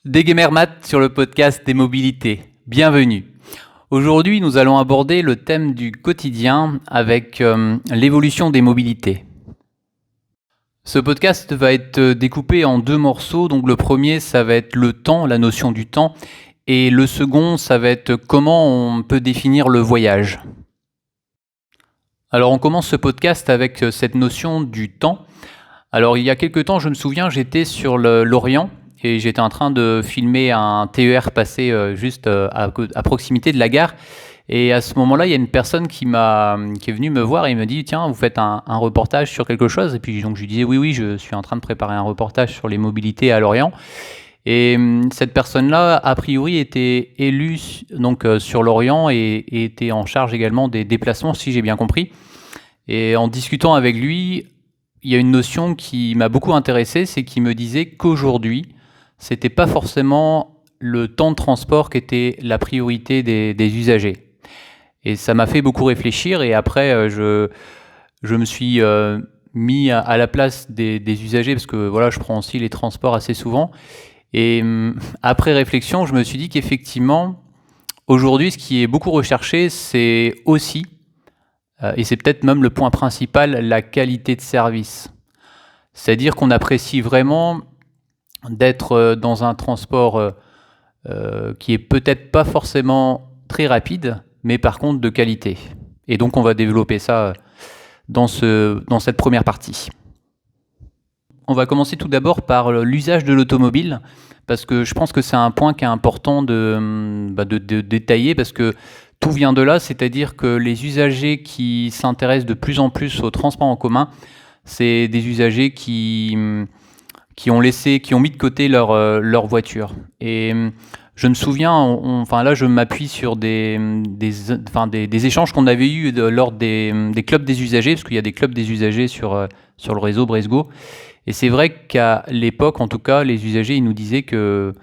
Degemermat sur le podcast des mobilités. Bienvenue. Aujourd'hui, nous allons aborder le thème du quotidien avec l'évolution des mobilités. Ce podcast va être découpé en deux morceaux. Donc le premier, ça va être le temps, la notion du temps. Et le second, ça va être comment on peut définir le voyage. Alors on commence ce podcast avec cette notion du temps. Alors il y a quelques temps, je me souviens, j'étais sur l'Orient et j'étais en train de filmer un TER passé juste à proximité de la gare. Et à ce moment-là, il y a une personne qui est venue me voir et me dit tiens, vous faites un reportage sur quelque chose? Et puis donc je lui disais oui, je suis en train de préparer un reportage sur les mobilités à Lorient. Et cette personne-là, a priori, était élue donc sur Lorient et était en charge également des déplacements, si j'ai bien compris. Et en discutant avec lui, il y a une notion qui m'a beaucoup intéressé, c'est qu'il me disait qu'aujourd'hui, c'était pas forcément le temps de transport qui était la priorité des usagers. Et ça m'a fait beaucoup réfléchir et après je me suis mis à la place des usagers parce que voilà, je prends aussi les transports assez souvent. Et après réflexion, je me suis dit qu'effectivement, aujourd'hui, ce qui est beaucoup recherché, c'est aussi, et c'est peut-être même le point principal, la qualité de service. C'est-à-dire qu'on apprécie vraiment d'être dans un transport qui est peut-être pas forcément très rapide, mais par contre de qualité. Et donc on va développer ça dans cette première partie. On va commencer tout d'abord par l'usage de l'automobile, parce que je pense que c'est un point qui est important de détailler, parce que tout vient de là, c'est-à-dire que les usagers qui s'intéressent de plus en plus au transport en commun, c'est des usagers qui ont mis de côté leur voiture. Et je me souviens, enfin là je m'appuie sur des échanges qu'on avait eus lors des clubs des usagers, parce qu'il y a des clubs des usagers sur le réseau Bresgo. Et c'est vrai qu'à l'époque, en tout cas, les usagers, ils nous disaient que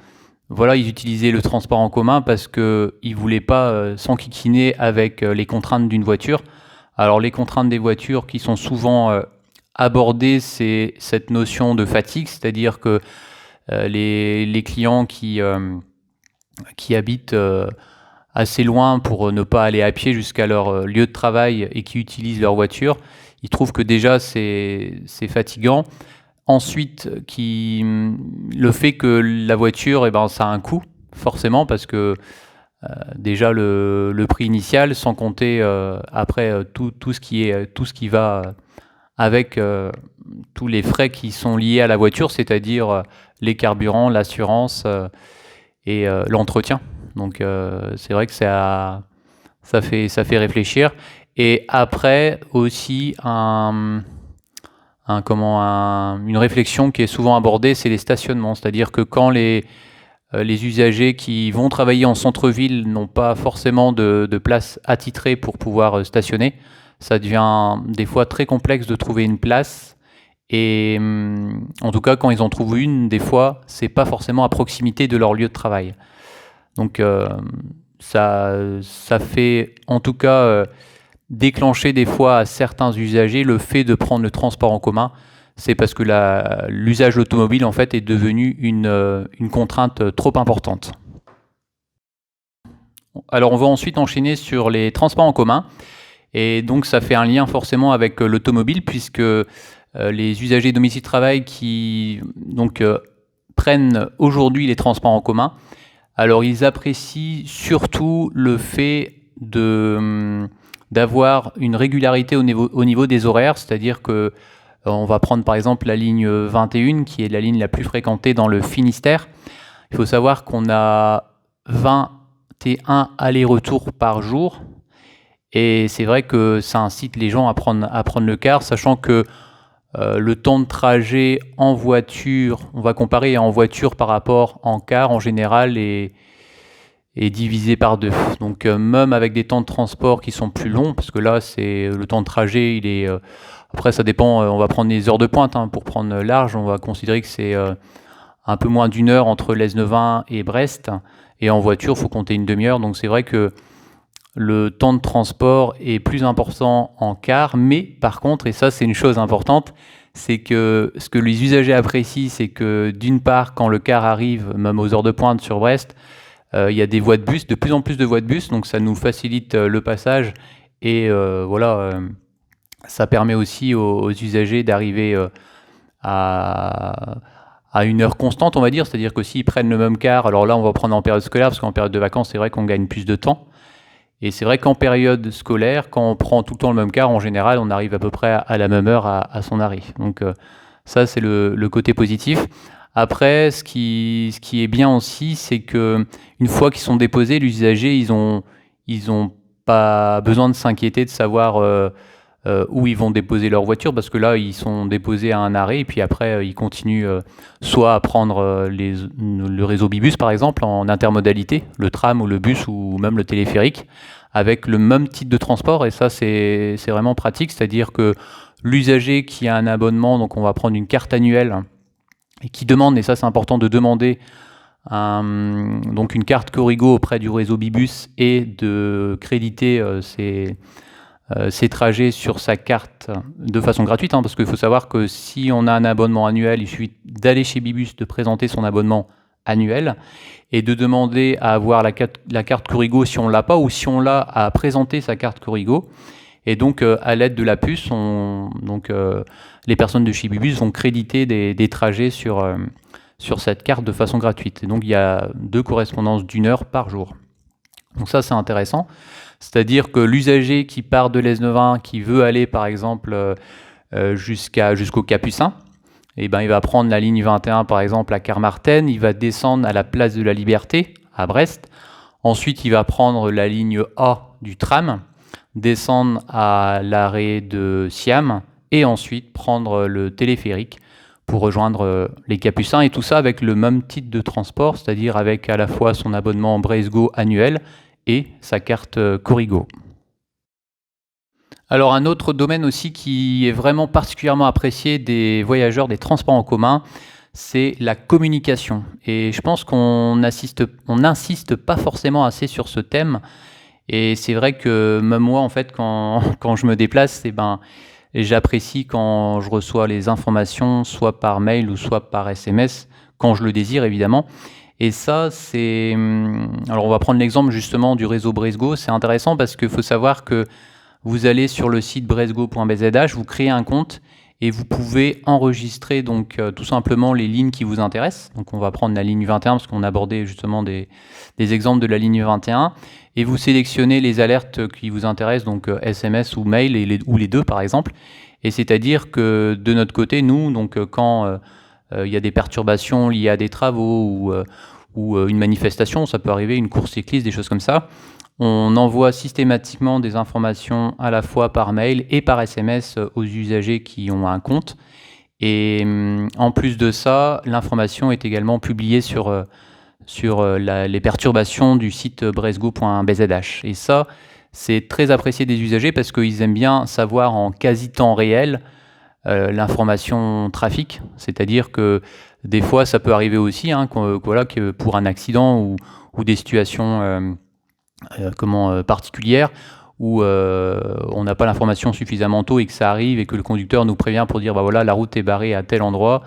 voilà, ils utilisaient le transport en commun parce qu'ils ne voulaient pas s'enquiquiner avec les contraintes d'une voiture. Alors les contraintes des voitures qui sont souvent abordées, c'est cette notion de fatigue, c'est-à-dire que les clients qui habitent assez loin pour ne pas aller à pied jusqu'à leur lieu de travail et qui utilisent leur voiture, ils trouvent que déjà c'est fatigant. Ensuite, le fait que la voiture, ça a un coût, forcément, parce que déjà le prix initial, sans compter après tout ce qui va avec tous les frais qui sont liés à la voiture, c'est-à-dire les carburants, l'assurance et l'entretien. Donc c'est vrai que ça fait réfléchir. Et après aussi une réflexion qui est souvent abordée, c'est les stationnements. C'est-à-dire que quand les usagers qui vont travailler en centre-ville n'ont pas forcément de place attitrée pour pouvoir stationner, ça devient des fois très complexe de trouver une place. Et en tout cas, quand ils en trouvent une, des fois, c'est pas forcément à proximité de leur lieu de travail. Donc ça fait en tout cas déclencher des fois à certains usagers le fait de prendre le transport en commun. C'est parce que l'usage automobile en fait est devenu une contrainte trop importante. Alors on va ensuite enchaîner sur les transports en commun. Et donc ça fait un lien forcément avec l'automobile puisque les usagers domicile-travail qui donc prennent aujourd'hui les transports en commun, alors ils apprécient surtout le fait d'avoir une régularité au niveau des horaires, c'est-à-dire que on va prendre par exemple la ligne 21 qui est la ligne la plus fréquentée dans le Finistère. Il faut savoir qu'on a 21 allers-retours par jour et c'est vrai que ça incite les gens à prendre le car, sachant que le temps de trajet en voiture, on va comparer en voiture par rapport en car en général est divisé par deux. Donc même avec des temps de transport qui sont plus longs, parce que là c'est le temps de trajet, il est après ça dépend, on va prendre les heures de pointe pour prendre large, on va considérer que c'est un peu moins d'une heure entre Lesneven et Brest, et en voiture il faut compter une demi-heure, donc c'est vrai que le temps de transport est plus important en car, mais par contre, et ça c'est une chose importante, c'est que ce que les usagers apprécient, c'est que d'une part, quand le car arrive, même aux heures de pointe sur Brest, il y a des voies de bus, de plus en plus de voies de bus, donc ça nous facilite le passage et ça permet aussi aux usagers d'arriver à, à une heure constante, on va dire, c'est-à-dire que s'ils prennent le même car, alors là on va prendre en période scolaire, parce qu'en période de vacances, c'est vrai qu'on gagne plus de temps. Et c'est vrai qu'en période scolaire, quand on prend tout le temps le même car, en général, on arrive à peu près à la même heure à son arrêt. Donc ça, c'est le côté positif. Après, ce qui est bien aussi, c'est que une fois qu'ils sont déposés, les usagers, ils ont pas besoin de s'inquiéter de savoir où ils vont déposer leur voiture, parce que là, ils sont déposés à un arrêt, et puis après, ils continuent soit à prendre le réseau Bibus, par exemple, en intermodalité, le tram ou le bus ou même le téléphérique, avec le même type de transport, et ça, c'est vraiment pratique, c'est-à-dire que l'usager qui a un abonnement, donc on va prendre une carte annuelle, et qui demande, et ça c'est important de demander, donc une carte Corrigo auprès du réseau Bibus et de créditer ses trajets sur sa carte de façon gratuite, hein, parce qu'il faut savoir que si on a un abonnement annuel, il suffit d'aller chez Bibus, de présenter son abonnement annuel et de demander à avoir la carte Corrigo si on ne l'a pas, ou si on l'a, à présenter sa carte Corrigo. Et donc, à l'aide de la puce, les personnes de chez Bibus vont créditer des trajets sur cette carte de façon gratuite. Et donc, il y a 2 correspondances d'1 heure par jour. Donc ça, c'est intéressant. C'est-à-dire que l'usager qui part de l'Esnevin, qui veut aller, par exemple, jusqu'au Capucin, eh ben, il va prendre la ligne 21, par exemple, à Carmarthen, il va descendre à la place de la Liberté, à Brest. Ensuite, il va prendre la ligne A du tram, descendre à l'arrêt de Siam, et ensuite prendre le téléphérique pour rejoindre les Capucins, et tout ça avec le même type de transport, c'est-à-dire avec à la fois son abonnement Brestgo annuel et sa carte Corrigo. Alors un autre domaine aussi qui est vraiment particulièrement apprécié des voyageurs des transports en commun, c'est la communication. Et je pense qu'on n'insiste pas forcément assez sur ce thème. Et c'est vrai que même moi, en fait, quand je me déplace, j'apprécie quand je reçois les informations, soit par mail ou soit par SMS, quand je le désire évidemment. Et ça, alors on va prendre l'exemple justement du réseau Brestgo. C'est intéressant parce qu'il faut savoir que vous allez sur le site brestgo.bzh, vous créez un compte et vous pouvez enregistrer donc tout simplement les lignes qui vous intéressent. Donc on va prendre la ligne 21 parce qu'on abordait justement des exemples de la ligne 21, et vous sélectionnez les alertes qui vous intéressent, donc SMS ou mail, ou les deux par exemple. Et c'est-à-dire que de notre côté, nous, donc quand il y a des perturbations liées à des travaux ou une manifestation, ça peut arriver, une course cycliste, des choses comme ça, on envoie systématiquement des informations à la fois par mail et par SMS aux usagers qui ont un compte. Et en plus de ça, l'information est également publiée sur les perturbations du site brestgo.bzh. Et ça, c'est très apprécié des usagers parce qu'ils aiment bien savoir en quasi temps réel l'information trafic. C'est-à-dire que des fois, ça peut arriver aussi que pour un accident ou des situations particulière où on n'a pas l'information suffisamment tôt et que ça arrive et que le conducteur nous prévient pour dire bah voilà, la route est barrée à tel endroit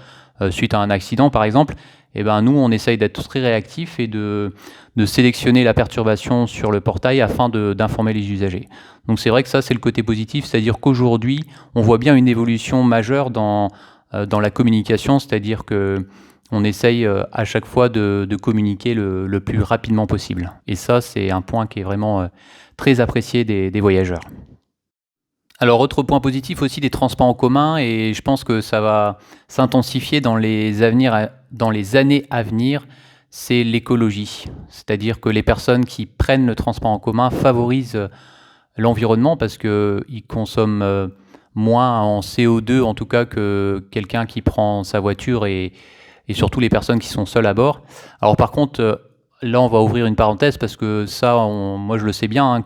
suite à un accident par exemple. Et ben nous on essaye d'être très réactifs et de sélectionner la perturbation sur le portail afin d'informer les usagers. Donc c'est vrai que ça c'est le côté positif, c'est-à-dire qu'aujourd'hui on voit bien une évolution majeure dans la communication, c'est-à-dire que on essaye à chaque fois de communiquer le plus rapidement possible. Et ça, c'est un point qui est vraiment très apprécié des voyageurs. Alors, autre point positif aussi des transports en commun, et je pense que ça va s'intensifier dans les années à venir, c'est l'écologie. C'est-à-dire que les personnes qui prennent le transport en commun favorisent l'environnement parce qu'ils consomment moins en CO2 en tout cas que quelqu'un qui prend sa voiture et surtout les personnes qui sont seules à bord. Alors par contre, là on va ouvrir une parenthèse parce que ça, moi je le sais bien,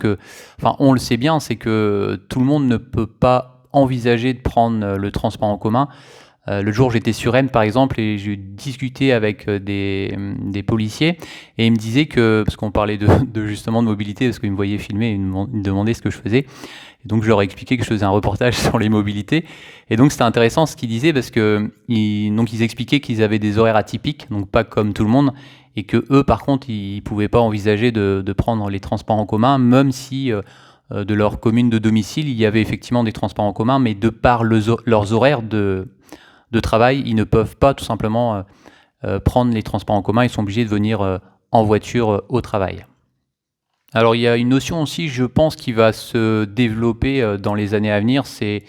on le sait bien, c'est que tout le monde ne peut pas envisager de prendre le transport en commun Le jour, j'étais sur Rennes, par exemple, et je discutais avec des policiers, et ils me disaient que, parce qu'on parlait justement de mobilité, parce qu'ils me voyaient filmer, ils me demandaient ce que je faisais, et donc je leur ai expliqué que je faisais un reportage sur les mobilités, et donc c'était intéressant ce qu'ils disaient, parce que ils expliquaient qu'ils avaient des horaires atypiques, donc pas comme tout le monde, et que eux, par contre, ils pouvaient pas envisager de prendre les transports en commun, même si de leur commune de domicile, il y avait effectivement des transports en commun, mais de par leurs horaires de travail, ils ne peuvent pas tout simplement prendre les transports en commun, ils sont obligés de venir en voiture au travail. Alors il y a une notion aussi, je pense, qui va se développer dans les années à venir, c'est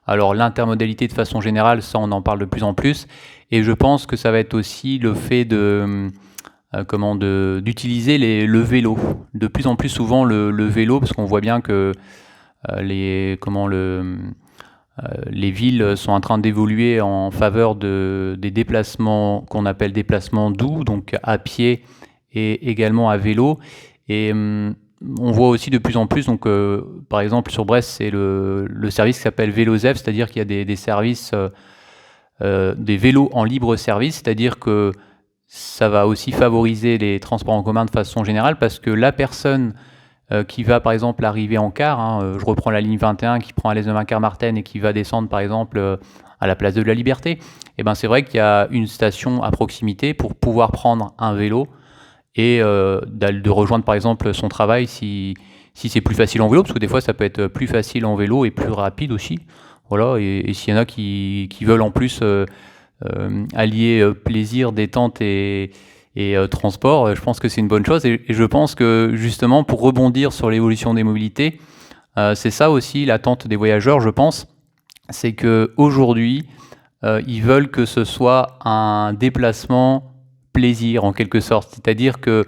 alors l'intermodalité de façon générale, ça on en parle de plus en plus, et je pense que ça va être aussi le fait d'utiliser le vélo. De plus en plus souvent le vélo, parce qu'on voit bien que les villes sont en train d'évoluer en faveur des déplacements qu'on appelle déplacements doux, donc à pied et également à vélo. Et on voit aussi de plus en plus, donc par exemple sur Brest, c'est le service qui s'appelle VéloZEF, c'est-à-dire qu'il y a des services, des vélos en libre service, c'est-à-dire que ça va aussi favoriser les transports en commun de façon générale, parce que la personne qui va par exemple arriver en car, je reprends la ligne 21 qui prend à Lez-Martin et qui va descendre par exemple à la place de la Liberté, et ben c'est vrai qu'il y a une station à proximité pour pouvoir prendre un vélo et de rejoindre par exemple son travail si c'est plus facile en vélo, parce que des fois ça peut être plus facile en vélo et plus rapide aussi. Voilà, et s'il y en a qui veulent en plus allier plaisir, détente et transport, je pense que c'est une bonne chose. Et je pense que justement, pour rebondir sur l'évolution des mobilités, c'est ça aussi l'attente des voyageurs, je pense. C'est qu'aujourd'hui, ils veulent que ce soit un déplacement plaisir en quelque sorte. C'est-à-dire que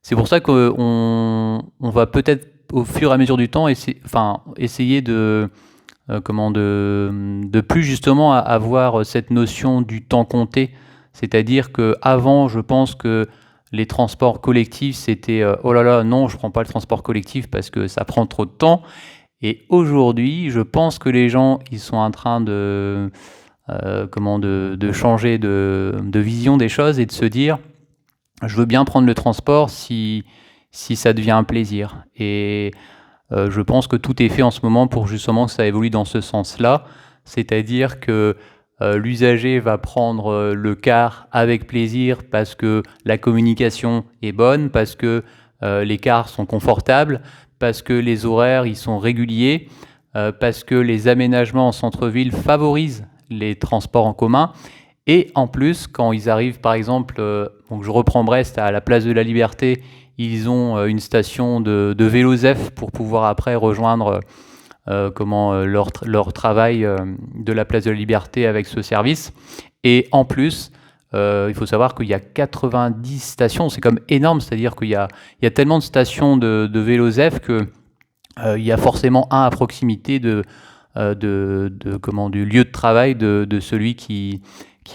c'est pour ça qu'on va peut-être au fur et à mesure du temps essayer de plus justement avoir cette notion du temps compté. C'est-à-dire qu'avant, je pense que les transports collectifs, c'était oh là là, non, je ne prends pas le transport collectif parce que ça prend trop de temps. Et aujourd'hui, je pense que les gens, ils sont en train de changer de vision des choses et de se dire, je veux bien prendre le transport si ça devient un plaisir. Et je pense que tout est fait en ce moment pour justement que ça évolue dans ce sens-là, c'est-à-dire que l'usager va prendre le car avec plaisir parce que la communication est bonne, parce que les cars sont confortables, parce que les horaires ils sont réguliers, parce que les aménagements en centre-ville favorisent les transports en commun. Et en plus, quand ils arrivent par exemple, donc je reprends Brest, à la place de la Liberté, ils ont une station de VéloZEF pour pouvoir après rejoindre leur travail de la place de la Liberté avec ce service. Et en plus, il faut savoir qu'il y a 90 stations, c'est comme énorme, c'est-à-dire qu'il y a tellement de stations de VéloZEF que il y a forcément un à proximité du lieu de travail de celui qui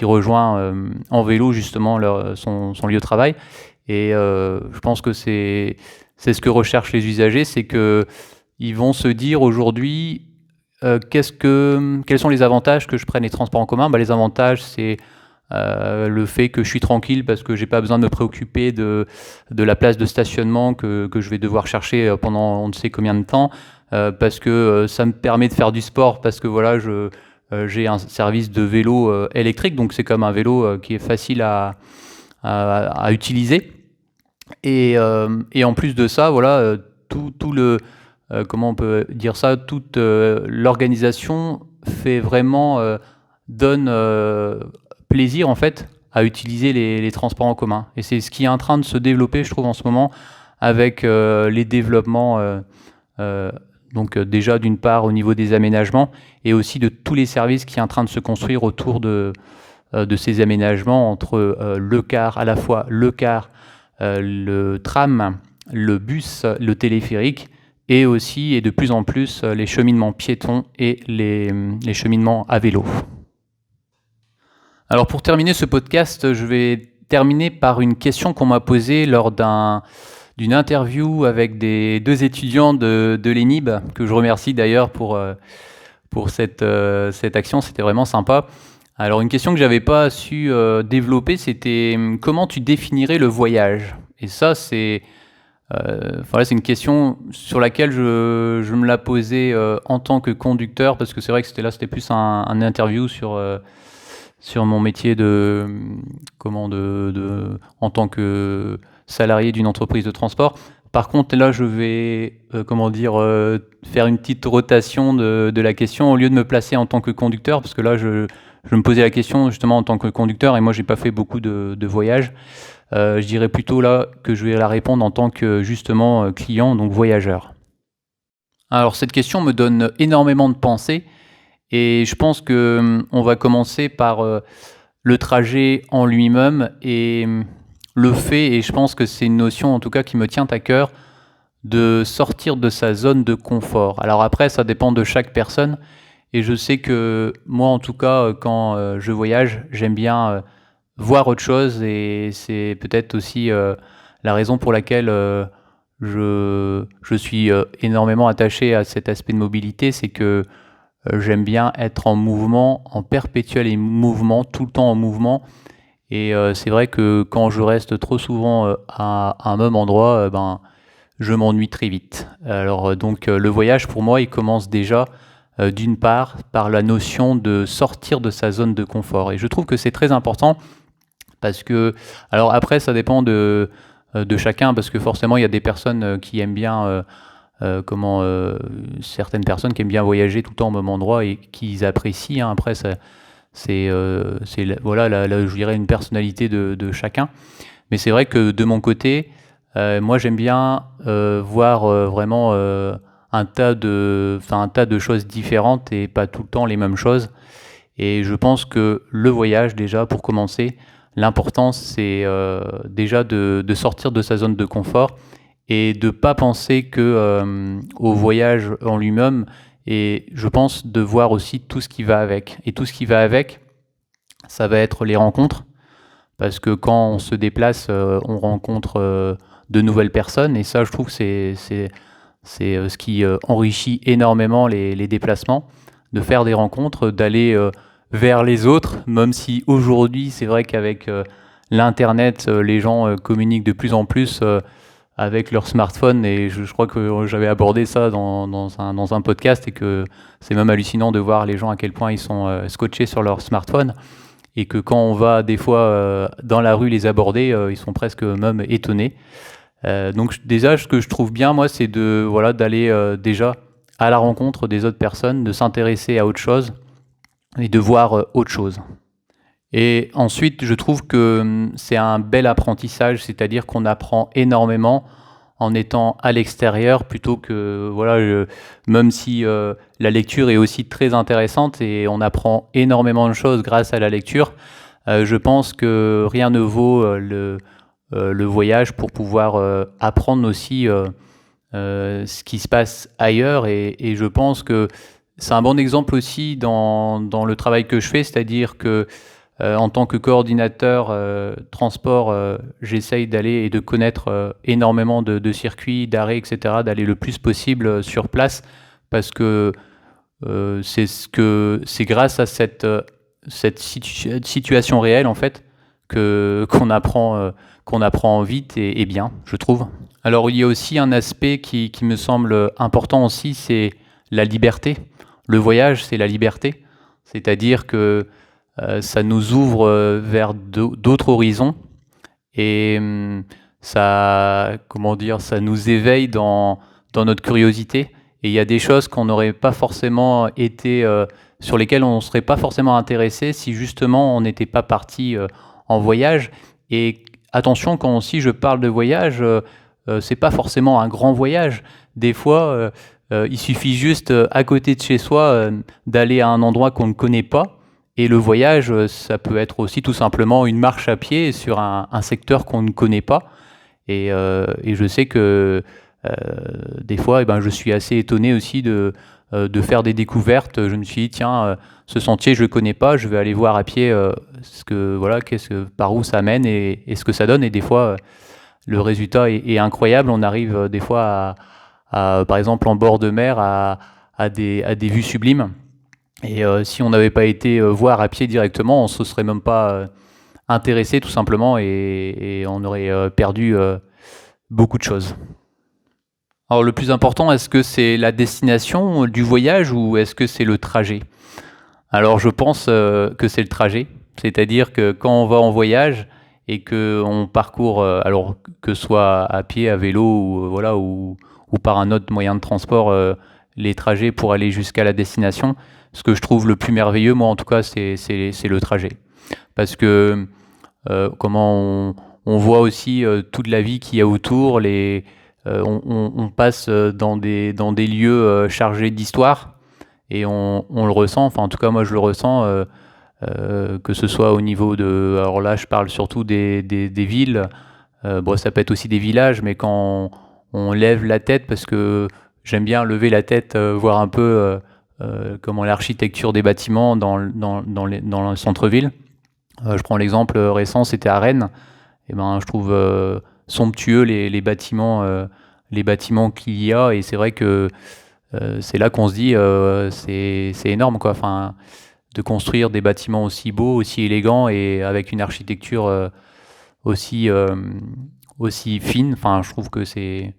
rejoint en vélo justement son lieu de travail. Et je pense que c'est ce que recherchent les usagers, c'est qu'ils vont se dire aujourd'hui quels sont les avantages que je prenne les transports en commun. Les avantages, c'est le fait que je suis tranquille parce que j'ai pas besoin de me préoccuper de la place de stationnement que je vais devoir chercher pendant on ne sait combien de temps, parce que ça me permet de faire du sport, parce que voilà, j'ai un service de vélo électrique, donc c'est comme un vélo qui est facile à utiliser. Et en plus de ça, voilà, comment on peut dire ça, toute l'organisation fait vraiment donne plaisir en fait à utiliser les transports en commun. Et c'est ce qui est en train de se développer, je trouve, en ce moment, avec les développements, donc déjà d'une part au niveau des aménagements, et aussi de tous les services qui sont en train de se construire autour de ces aménagements, entre le car, à la fois le car, le tram, le bus, le téléphérique, et aussi, et de plus en plus, les cheminements piétons et les cheminements à vélo. Alors pour terminer ce podcast, je vais terminer par une question qu'on m'a posée lors d'une interview avec deux étudiants de l'ENIB, que je remercie d'ailleurs pour cette action, c'était vraiment sympa. Alors une question que j'avais pas su développer, c'était comment tu définirais le voyage? Et ça, voilà, c'est une question sur laquelle je me la posais en tant que conducteur, parce que c'est vrai que c'était plus un interview sur mon métier en tant que salarié d'une entreprise de transport. Par contre, là, je vais, faire une petite rotation de la question au lieu de me placer en tant que conducteur, parce que là, je me posais la question justement en tant que conducteur, et moi, j'ai pas fait beaucoup de voyages. Je dirais plutôt là que je vais la répondre en tant que justement client, donc voyageur. Alors, cette question me donne énormément de pensées, et je pense que on va commencer par le trajet en lui-même et le fait, et je pense que c'est une notion en tout cas qui me tient à cœur, de sortir de sa zone de confort. Alors après, ça dépend de chaque personne, et je sais que moi en tout cas, quand je voyage, j'aime bien voir autre chose, et c'est peut-être aussi la raison pour laquelle je suis énormément attaché à cet aspect de mobilité, c'est que j'aime bien être en mouvement, en perpétuel mouvement, tout le temps en mouvement. Et c'est vrai que quand je reste trop souvent à un même endroit, je m'ennuie très vite. Alors donc le voyage pour moi, il commence déjà d'une part par la notion de sortir de sa zone de confort. Et je trouve que c'est très important parce que, alors après, ça dépend de chacun, parce que forcément, il y a des personnes qui aiment bien certaines personnes qui aiment bien voyager tout le temps au même endroit et qui apprécient, hein. Après, voilà, je dirais une personnalité de chacun. Mais c'est vrai que de mon côté, moi j'aime bien voir vraiment un tas de choses différentes et pas tout le temps les mêmes choses. Et je pense que le voyage, déjà, pour commencer, l'important c'est déjà de sortir de sa zone de confort et de pas penser que au voyage en lui-même, et je pense de voir aussi tout ce qui va avec. Et tout ce qui va avec, ça va être les rencontres, parce que quand on se déplace, on rencontre de nouvelles personnes, et ça, je trouve que c'est ce qui enrichit énormément les déplacements, de faire des rencontres, d'aller vers les autres, même si aujourd'hui, c'est vrai qu'avec l'Internet, les gens communiquent de plus en plus avec leur smartphone, et je crois que j'avais abordé ça dans un podcast, et que c'est même hallucinant de voir les gens à quel point ils sont scotchés sur leur smartphone, et que quand on va des fois dans la rue les aborder, ils sont presque même étonnés. Donc déjà, ce que je trouve bien, moi, c'est voilà, d'aller déjà à la rencontre des autres personnes, de s'intéresser à autre chose et de voir autre chose. Et ensuite, je trouve que c'est un bel apprentissage, c'est-à-dire qu'on apprend énormément en étant à l'extérieur, plutôt que, voilà, même si la lecture est aussi très intéressante et on apprend énormément de choses grâce à la lecture, je pense que rien ne vaut le voyage pour pouvoir apprendre aussi ce qui se passe ailleurs. Et je pense que c'est un bon exemple aussi dans le travail que je fais, c'est-à-dire que en tant que coordinateur transport, j'essaye d'aller et de connaître énormément de circuits, d'arrêts, etc., d'aller le plus possible sur place, parce que c'est grâce à cette situation réelle, en fait, qu'on apprend vite et bien, je trouve. Alors il y a aussi un aspect qui me semble important aussi, c'est la liberté. Le voyage, c'est la liberté, c'est-à-dire que ça nous ouvre vers d'autres horizons, et ça nous éveille dans notre curiosité. Et il y a des choses qu'on n'aurait pas forcément été, sur lesquelles on ne serait pas forcément intéressé si justement on n'était pas parti en voyage. Et attention, quand aussi je parle de voyage, c'est pas forcément un grand voyage. Des fois, il suffit juste à côté de chez soi d'aller à un endroit qu'on ne connaît pas. Et le voyage, ça peut être aussi tout simplement une marche à pied sur un secteur qu'on ne connaît pas. Et je sais que des fois, je suis assez étonné aussi de faire des découvertes. Je me suis dit, tiens, ce sentier, je ne le connais pas, je vais aller voir à pied par où ça mène et ce que ça donne. Et des fois, le résultat est incroyable. On arrive des fois par exemple, en bord de mer, à des vues sublimes. Et si on n'avait pas été voir à pied directement, on se serait même pas intéressé tout simplement et on aurait perdu beaucoup de choses. Alors le plus important, est-ce que c'est la destination du voyage ou est-ce que c'est le trajet? Alors je pense que c'est le trajet, c'est-à-dire que quand on va en voyage et que on parcourt, alors que ce soit à pied, à vélo ou voilà ou par un autre moyen de transport, les trajets pour aller jusqu'à la destination, ce que je trouve le plus merveilleux, moi en tout cas, c'est le trajet. Parce que comment on voit aussi toute la vie qu'il y a autour, on passe dans des lieux chargés d'histoire et on le ressent, enfin en tout cas moi je le ressens, que ce soit au niveau de, alors là je parle surtout des villes, bon ça peut être aussi des villages, mais quand on lève la tête, parce que j'aime bien lever la tête, voir un peu comment l'architecture des bâtiments dans le centre-ville. Je prends l'exemple récent, c'était à Rennes. Et ben, je trouve somptueux les bâtiments qu'il y a, et c'est vrai que c'est là qu'on se dit c'est énorme quoi. Enfin, de construire des bâtiments aussi beaux, aussi élégants et avec une architecture aussi aussi fine. Enfin, je trouve que c'est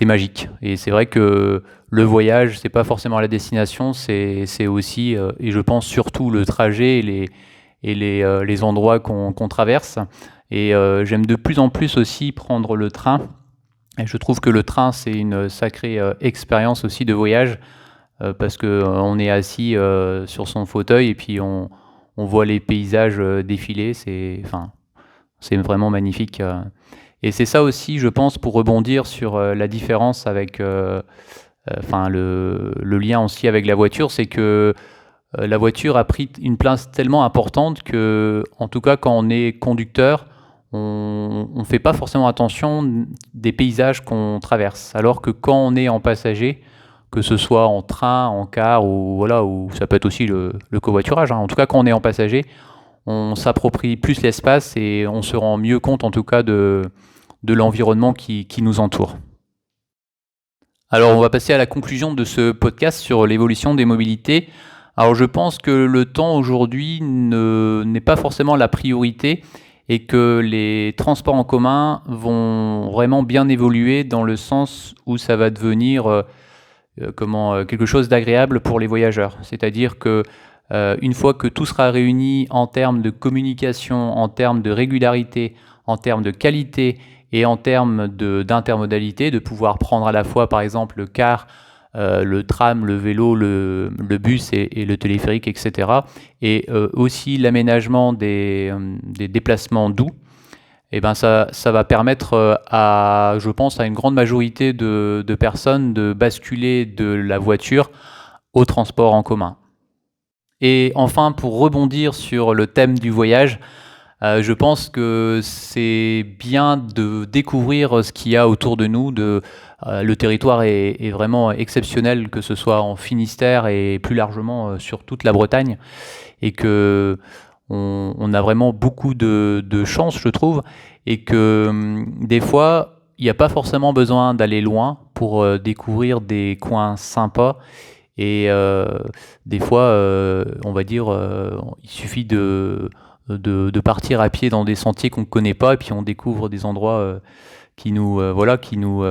magique. Et c'est vrai que le voyage, c'est pas forcément la destination, c'est aussi et je pense surtout le trajet et les endroits qu'on traverse. Et j'aime de plus en plus aussi prendre le train. Et je trouve que le train, c'est une sacrée expérience aussi de voyage, parce que on est assis sur son fauteuil et puis on voit les paysages défiler. Enfin, c'est vraiment magnifique. Et c'est ça aussi, je pense, pour rebondir sur la différence avec, enfin, le lien aussi avec la voiture, c'est que la voiture a pris une place tellement importante que, en tout cas, quand on est conducteur, on ne fait pas forcément attention des paysages qu'on traverse. Alors que quand on est en passager, que ce soit en train, en car, ou voilà, ou ça peut être aussi le covoiturage, hein. En tout cas, quand on est en passager, on s'approprie plus l'espace et on se rend mieux compte, en tout cas, de l'environnement qui nous entoure. Alors, on va passer à la conclusion de ce podcast sur l'évolution des mobilités. Alors, je pense que le temps aujourd'hui n'est pas forcément la priorité et que les transports en commun vont vraiment bien évoluer dans le sens où ça va devenir quelque chose d'agréable pour les voyageurs. C'est-à-dire que une fois que tout sera réuni en termes de communication, en termes de régularité, en termes de qualité et en termes d'intermodalité, de pouvoir prendre à la fois par exemple le car, le tram, le vélo, le bus et le téléphérique, etc. Et aussi l'aménagement des déplacements doux, et ben ça va permettre je pense, à une grande majorité de personnes de basculer de la voiture au transport en commun. Et enfin, pour rebondir sur le thème du voyage, je pense que c'est bien de découvrir ce qu'il y a autour de nous. Le territoire est vraiment exceptionnel, que ce soit en Finistère et plus largement sur toute la Bretagne, et que on a vraiment beaucoup de chance, je trouve, et que des fois, il n'y a pas forcément besoin d'aller loin pour découvrir des coins sympas. Et des fois, on va dire, il suffit de partir à pied dans des sentiers qu'on ne connaît pas, et puis on découvre des endroits voilà, qui nous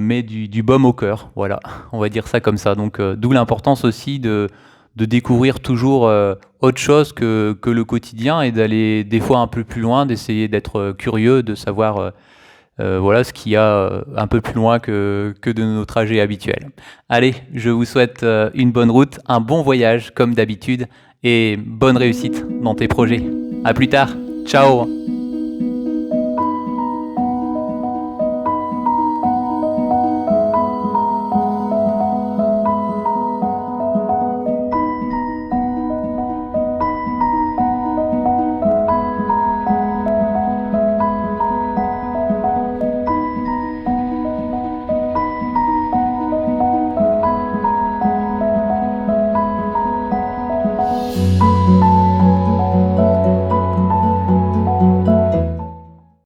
met du baume au cœur. Voilà, on va dire ça comme ça. Donc, d'où l'importance aussi de découvrir toujours autre chose que le quotidien et d'aller des fois un peu plus loin, d'essayer d'être curieux, de savoir voilà ce qu'il y a un peu plus loin que de nos trajets habituels. Allez, je vous souhaite une bonne route, un bon voyage comme d'habitude et bonne réussite dans tes projets. À plus tard, ciao!